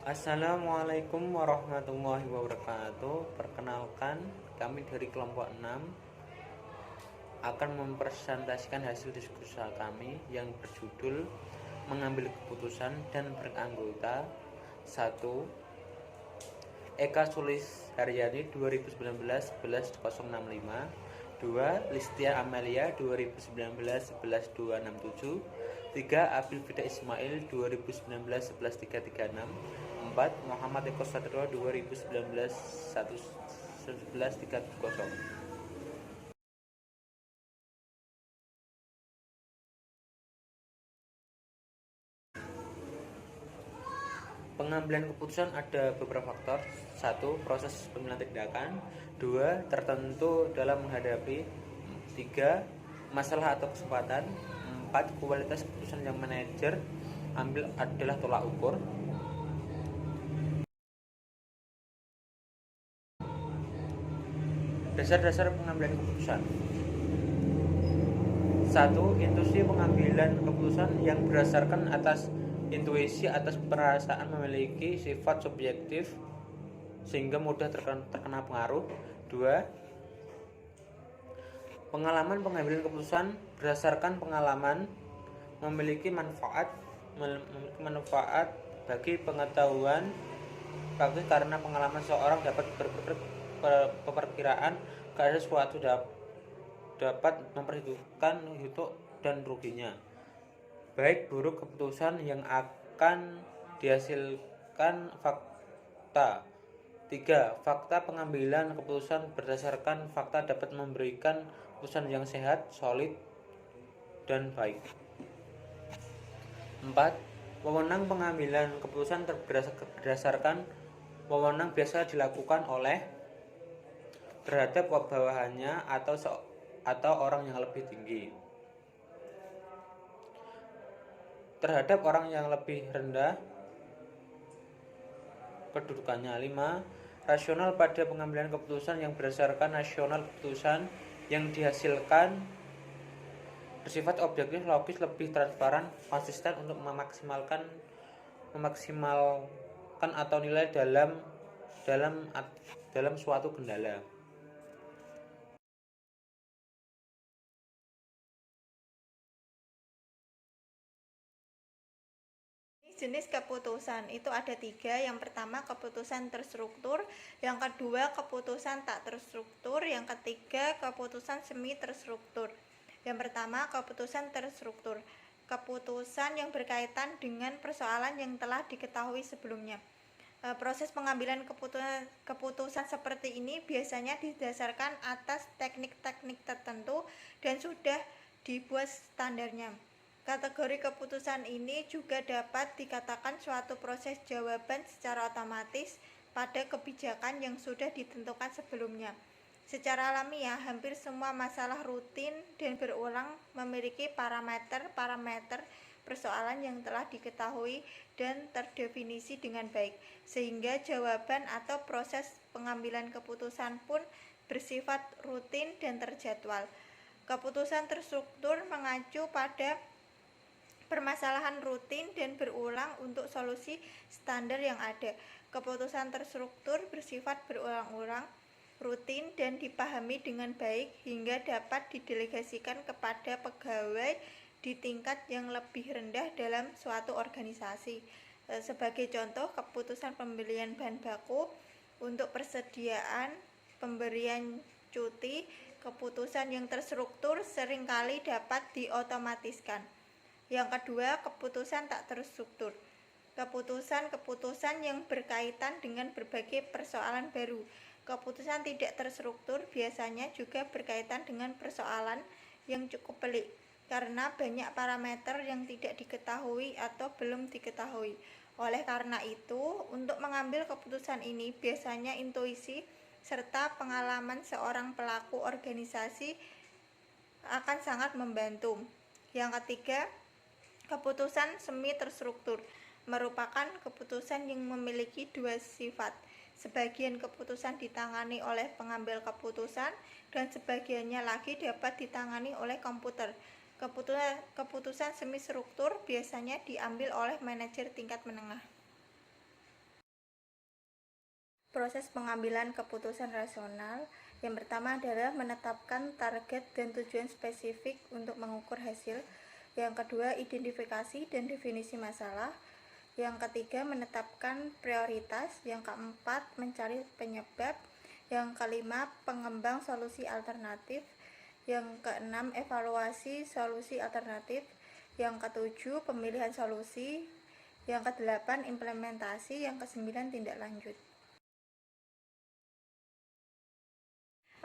Assalamualaikum warahmatullahi wabarakatuh. Perkenalkan, kami dari kelompok 6 akan mempresentasikan hasil diskusi kami yang berjudul mengambil keputusan dan beranggota 1. Eka Sulisharyani 2019 11065. 2. Listia Amelia 2019 11267. 3. Abil Fida Ismail 2019 11336. 4. Muhammad Eko Satrio 2019 11330. Pengambilan keputusan ada beberapa faktor. 1. Proses pengambilan tindakan. 2. Tertentu dalam menghadapi. 3. Masalah atau kesempatan. 4. Kualitas keputusan yang manajer ambil adalah tolak ukur. Dasar-dasar pengambilan keputusan. 1. Intuisi pengambilan keputusan yang berdasarkan atas intuisi atas perasaan memiliki sifat subjektif sehingga mudah terkena pengaruh. 2. Pengalaman pengambilan keputusan berdasarkan pengalaman memiliki manfaat bagi pengetahuan karena pengalaman seorang dapat perkiraan keadaan sesuatu dapat memperhitungkan hitung dan ruginya, baik buruk keputusan yang akan dihasilkan fakta. 3. Fakta pengambilan keputusan berdasarkan fakta dapat memberikan keputusan yang sehat, solid, dan baik. 4. Wewenang pengambilan keputusan berdasarkan wewenang biasa dilakukan oleh terhadap bawahannya atau orang yang lebih tinggi terhadap orang yang lebih rendah kedudukannya. 5. Rasional pada pengambilan keputusan yang berdasarkan nasional keputusan yang dihasilkan bersifat objektif, logis, lebih transparan, konsisten untuk memaksimalkan atau nilai dalam suatu kendala. Jenis keputusan itu ada 3. Yang pertama keputusan terstruktur, yang kedua keputusan tak terstruktur, yang ketiga keputusan semi terstruktur. Yang pertama keputusan terstruktur, keputusan yang berkaitan dengan persoalan yang telah diketahui sebelumnya. Proses pengambilan keputusan seperti ini biasanya didasarkan atas teknik-teknik tertentu dan sudah dibuat standarnya. Kategori keputusan ini juga dapat dikatakan suatu proses jawaban secara otomatis pada kebijakan yang sudah ditentukan sebelumnya. Secara alamiah, hampir semua masalah rutin dan berulang memiliki parameter persoalan yang telah diketahui dan terdefinisi dengan baik, sehingga jawaban atau proses pengambilan keputusan pun bersifat rutin dan terjadwal. Keputusan terstruktur mengacu pada permasalahan rutin dan berulang untuk solusi standar yang ada. Keputusan terstruktur bersifat berulang-ulang, rutin, dan dipahami dengan baik hingga dapat didelegasikan kepada pegawai di tingkat yang lebih rendah dalam suatu organisasi. Sebagai contoh, keputusan pembelian bahan baku untuk persediaan pemberian cuti, keputusan yang terstruktur seringkali dapat diotomatiskan. Yang kedua, keputusan tak terstruktur, keputusan yang berkaitan dengan berbagai persoalan baru. Keputusan tidak terstruktur biasanya juga berkaitan dengan persoalan yang cukup pelik karena banyak parameter yang tidak diketahui atau belum diketahui. Oleh karena itu, untuk mengambil keputusan ini biasanya intuisi serta pengalaman seorang pelaku organisasi akan sangat membantu. Yang ketiga, keputusan semi terstruktur merupakan keputusan yang memiliki dua sifat. Sebagian keputusan ditangani oleh pengambil keputusan dan sebagiannya lagi dapat ditangani oleh komputer. Keputusan semi struktur biasanya diambil oleh manajer tingkat menengah. Proses pengambilan keputusan rasional yang pertama adalah menetapkan target dan tujuan spesifik untuk mengukur hasil. Yang kedua, identifikasi dan definisi masalah. Yang ketiga, menetapkan prioritas. Yang keempat, mencari penyebab. Yang kelima, pengembang solusi alternatif. Yang keenam, evaluasi solusi alternatif. Yang ketujuh, pemilihan solusi. Yang kedelapan, implementasi. Yang kesembilan, tindak lanjut.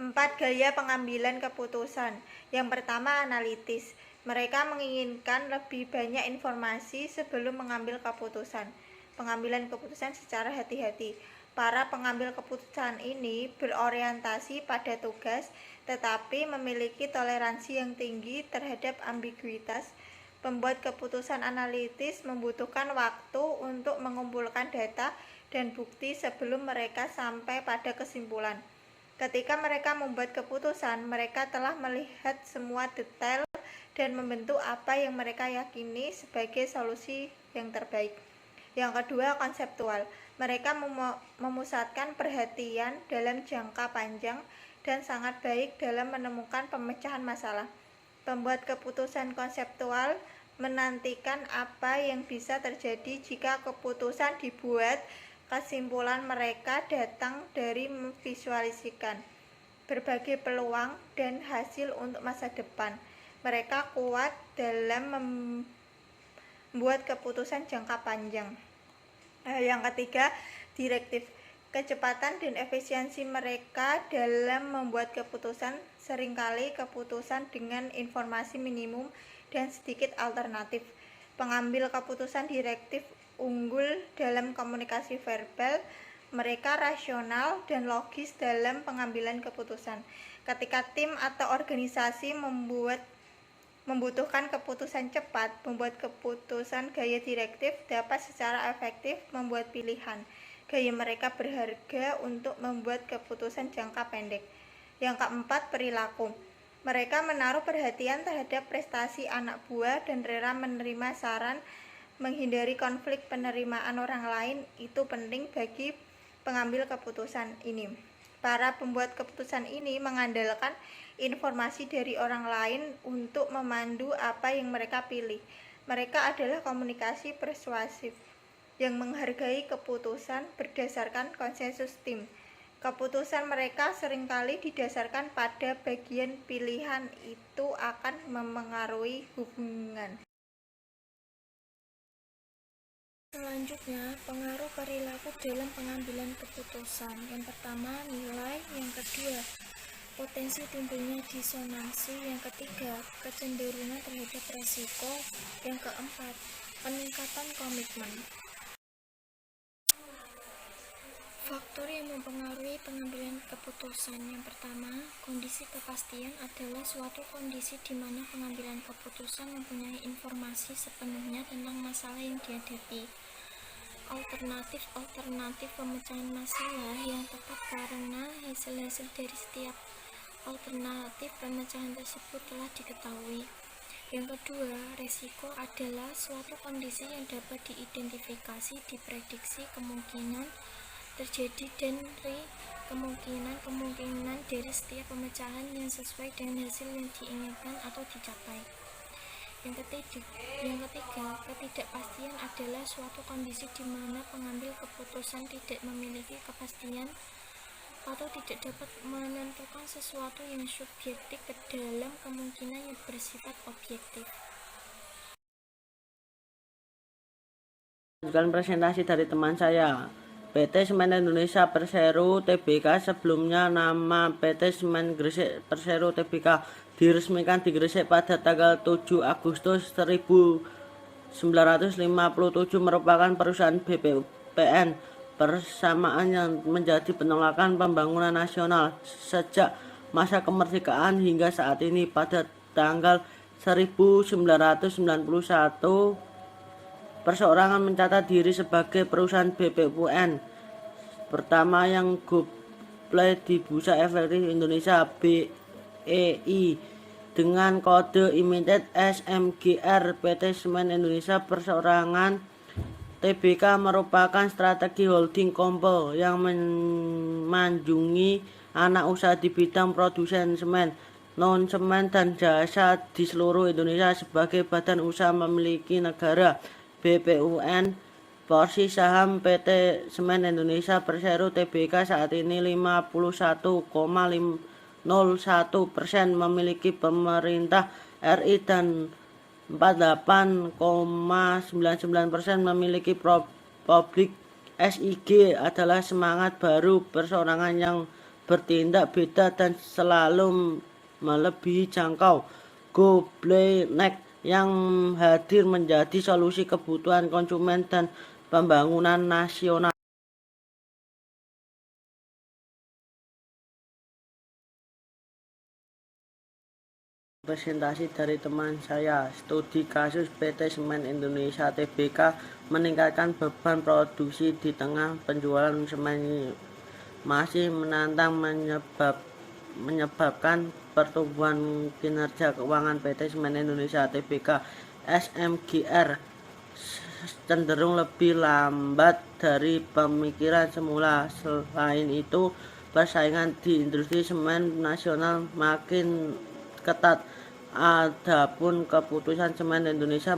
4. Gaya pengambilan keputusan. Yang pertama, analitis. Mereka menginginkan lebih banyak informasi sebelum mengambil keputusan. Pengambilan keputusan secara hati-hati. Para pengambil keputusan ini berorientasi pada tugas, tetapi memiliki toleransi yang tinggi terhadap ambiguitas. Pembuat keputusan analitis membutuhkan waktu untuk mengumpulkan data dan bukti sebelum mereka sampai pada kesimpulan. Ketika mereka membuat keputusan, mereka telah melihat semua detail dan membentuk apa yang mereka yakini sebagai solusi yang terbaik. Yang kedua, konseptual. Mereka memusatkan perhatian dalam jangka panjang dan sangat baik dalam menemukan pemecahan masalah. Pembuat keputusan konseptual menantikan apa yang bisa terjadi jika keputusan dibuat. Kesimpulan mereka datang dari memvisualisasikan berbagai peluang dan hasil untuk masa depan. Mereka kuat dalam membuat keputusan jangka panjang. Yang ketiga, direktif. Kecepatan dan efisiensi mereka dalam membuat keputusan, seringkali keputusan dengan informasi minimum dan sedikit alternatif. Pengambil keputusan direktif unggul dalam komunikasi verbal. Mereka rasional dan logis dalam pengambilan keputusan. Ketika tim atau organisasi membutuhkan keputusan cepat, membuat keputusan gaya direktif dapat secara efektif membuat pilihan. Gaya mereka berharga untuk membuat keputusan jangka pendek. Yang keempat, perilaku. Mereka menaruh perhatian terhadap prestasi anak buah dan rela menerima saran. Menghindari konflik penerimaan orang lain itu penting bagi pengambil keputusan ini. Para pembuat keputusan ini mengandalkan informasi dari orang lain untuk memandu apa yang mereka pilih. Mereka adalah komunikasi persuasif yang menghargai keputusan berdasarkan konsensus tim. Keputusan mereka seringkali didasarkan pada bagian pilihan itu akan memengaruhi hubungan. Selanjutnya, pengaruh perilaku dalam pengambilan keputusan. Yang pertama, nilai. Yang kedua, potensi timbulnya disonansi. Yang ketiga, kecenderungan terhadap resiko. Yang keempat, peningkatan komitmen. Faktor yang mempengaruhi pengambilan keputusan. Yang pertama, kondisi kepastian adalah suatu kondisi di mana pengambilan keputusan mempunyai informasi sepenuhnya tentang masalah yang dihadapi. Alternatif pemecahan masalah yang tepat karena hasil-hasil dari setiap alternatif pemecahan tersebut telah diketahui. Yang kedua, resiko adalah suatu kondisi yang dapat diidentifikasi, diprediksi kemungkinan terjadi dari kemungkinan dari setiap pemecahan yang sesuai dengan hasil yang diinginkan atau dicapai. Yang ketiga, ketidakpastian adalah suatu kondisi di mana pengambil keputusan tidak memiliki kepastian atau tidak dapat menentukan sesuatu yang subjektif ke dalam kemungkinan yang bersifat objektif. Lanjutkan presentasi dari teman saya. PT Semen Indonesia Persero Tbk, sebelumnya nama PT Semen Gresik Persero Tbk, diresmikan di Gresik pada tanggal 7 Agustus 1957, merupakan perusahaan BPUPN bersamaan yang menjadi penolakan pembangunan nasional sejak masa kemerdekaan hingga saat ini. Pada tanggal 1991, perseorangan mencatat diri sebagai perusahaan BPUPN pertama yang go-play di Bursa Efek Indonesia BEI dengan kode Limited SMGR. PT Semen Indonesia Perseorangan TBK merupakan strategi holding company yang memanjungi anak usaha di bidang produsen semen, non-semen dan jasa di seluruh Indonesia. Sebagai badan usaha memiliki negara BPUM. Porsi saham PT Semen Indonesia Persero Tbk saat ini 51,01%, memiliki pemerintah RI dan 48,99% memiliki publik. SIG adalah semangat baru perseorangan yang bertindak beda dan selalu melebihi jangkau. Go Black yang hadir menjadi solusi kebutuhan konsumen dan pembangunan nasional. Presentasi dari teman saya. Studi kasus PT Semen Indonesia Tbk meningkatkan beban produksi di tengah penjualan semen masih menantang, menyebabkan pertumbuhan kinerja keuangan PT Semen Indonesia Tbk (SMGR) cenderung lebih lambat dari pemikiran semula. Selain itu, persaingan di industri semen nasional makin ketat. Adapun keputusan Semen Indonesia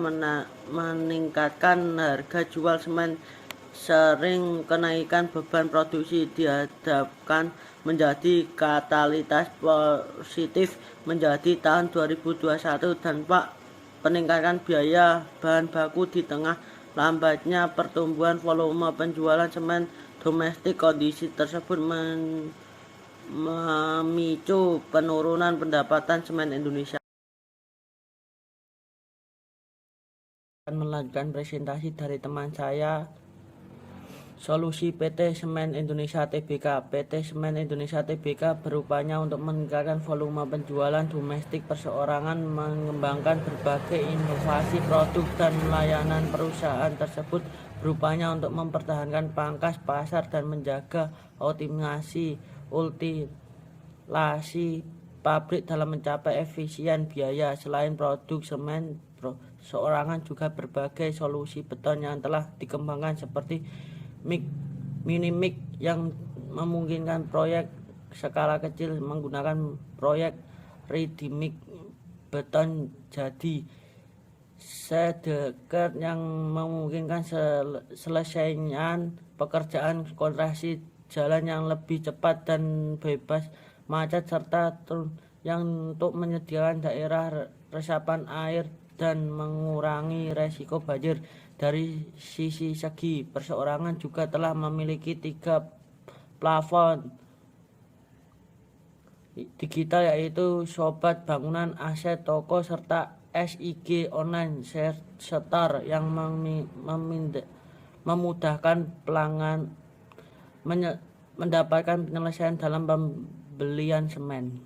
meningkatkan harga jual semen sering kenaikan beban produksi dihadapkan menjadi katalitas positif menjadi tahun 2021 tanpa peningkatan biaya bahan baku di tengah lambatnya pertumbuhan volume penjualan semen domestik. Kondisi tersebut memicu penurunan pendapatan semen Indonesia. Akan melanjutkan presentasi dari teman saya. Solusi PT Semen Indonesia Tbk. PT Semen Indonesia Tbk berupaya untuk meningkatkan volume penjualan domestik perseorangan, mengembangkan berbagai inovasi produk dan layanan. Perusahaan tersebut berupaya untuk mempertahankan pangkas pasar dan menjaga optimasi utilasi pabrik dalam mencapai efisien biaya. Selain produk semen, perseorangan juga berbagai solusi beton yang telah dikembangkan seperti mini mix yang memungkinkan proyek skala kecil menggunakan proyek ready mix beton jadi sedekat yang memungkinkan selesainya pekerjaan kontraksi jalan yang lebih cepat dan bebas macet, serta yang untuk menyediakan daerah resapan air dan mengurangi resiko banjir. Dari sisi segi perseorangan juga telah memiliki 3 plafon digital, yaitu Sobat Bangunan, Aset Toko, serta SIG Online Store yang memudahkan pelanggan mendapatkan penyelesaian dalam pembelian semen.